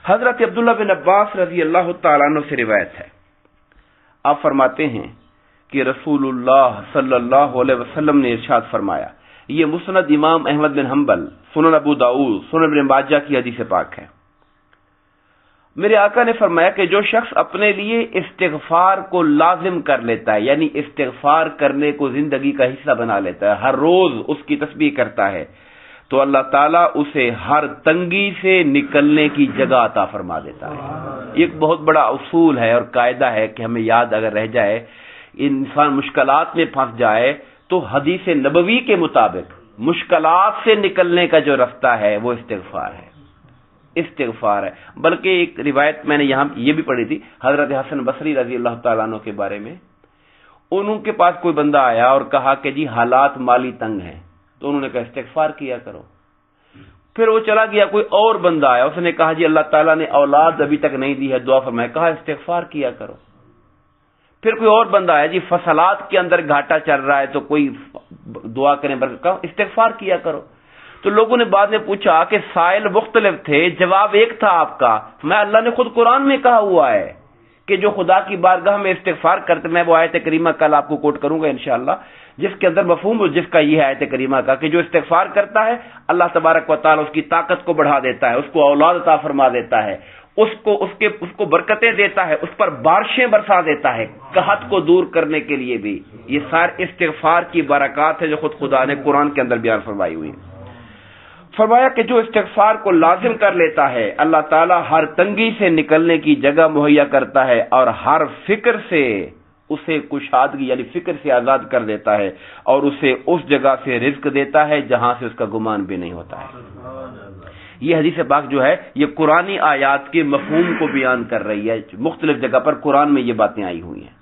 حضرت عبداللہ بن عباس رضی اللہ تعالیٰ عنہ سے روایت ہے، آپ فرماتے ہیں کہ رسول اللہ صلی اللہ علیہ وسلم نے ارشاد فرمایا، یہ مسند امام احمد بن حنبل، سنن ابو داؤد، سنن ابن ماجہ کی حدیث پاک ہے، میرے آقا نے فرمایا کہ جو شخص اپنے لیے استغفار کو لازم کر لیتا ہے، یعنی استغفار کرنے کو زندگی کا حصہ بنا لیتا ہے، ہر روز اس کی تسبیح کرتا ہے، تو اللہ تعالیٰ اسے ہر تنگی سے نکلنے کی جگہ عطا فرما دیتا ہے۔ یہ ایک بہت بڑا اصول ہے اور قاعدہ ہے کہ ہمیں یاد اگر رہ جائے، انسان مشکلات میں پھنس جائے تو حدیث نبوی کے مطابق مشکلات سے نکلنے کا جو رستہ ہے وہ استغفار ہے، استغفار ہے۔ بلکہ ایک روایت میں نے یہاں یہ بھی پڑھی تھی حضرت حسن بصری رضی اللہ تعالیٰ عنہ کے بارے میں، انہوں کے پاس کوئی بندہ آیا اور کہا کہ جی حالات مالی تنگ ہیں، تو انہوں نے کہا استغفار کیا کرو۔ پھر وہ چلا گیا، کوئی اور بندہ آیا، اس نے کہا جی اللہ تعالیٰ نے اولاد ابھی تک نہیں دی ہے، دعا فرمائے، کہا استغفار کیا کرو۔ پھر کوئی اور بندہ آیا، جی فصلات کے اندر گھاٹا چل رہا ہے تو کوئی دعا کریں، کہا استغفار کیا کرو۔ تو لوگوں نے بعد میں پوچھا کہ سائل مختلف تھے، جواب ایک تھا آپ کا، میں اللہ نے خود قرآن میں کہا ہوا ہے کہ جو خدا کی بارگاہ میں استغفار کرتے، میں وہ آیت کریمہ کل آپ کو کوٹ کروں گا انشاءاللہ، جس کے اندر مفہوم جس کا یہ ہے آیت کریمہ کا کہ جو استغفار کرتا ہے اللہ تبارک و تعالی اس کی طاقت کو بڑھا دیتا ہے، اس کو اولاد عطا فرما دیتا ہے، اس کو برکتیں دیتا ہے، اس پر بارشیں برسا دیتا ہے، قحط کو دور کرنے کے لیے بھی۔ یہ سارے استغفار کی برکات ہے جو خود خدا نے قرآن کے اندر بیان فرمائی ہوئی۔ فرمایا کہ جو استغفار کو لازم کر لیتا ہے اللہ تعالیٰ ہر تنگی سے نکلنے کی جگہ مہیا کرتا ہے اور ہر فکر سے اسے کشادگی یعنی فکر سے آزاد کر دیتا ہے اور اسے اس جگہ سے رزق دیتا ہے جہاں سے اس کا گمان بھی نہیں ہوتا ہے۔ یہ حدیث پاک جو ہے یہ قرآنی آیات کے مفہوم کو بیان کر رہی ہے، مختلف جگہ پر قرآن میں یہ باتیں آئی ہوئی ہیں۔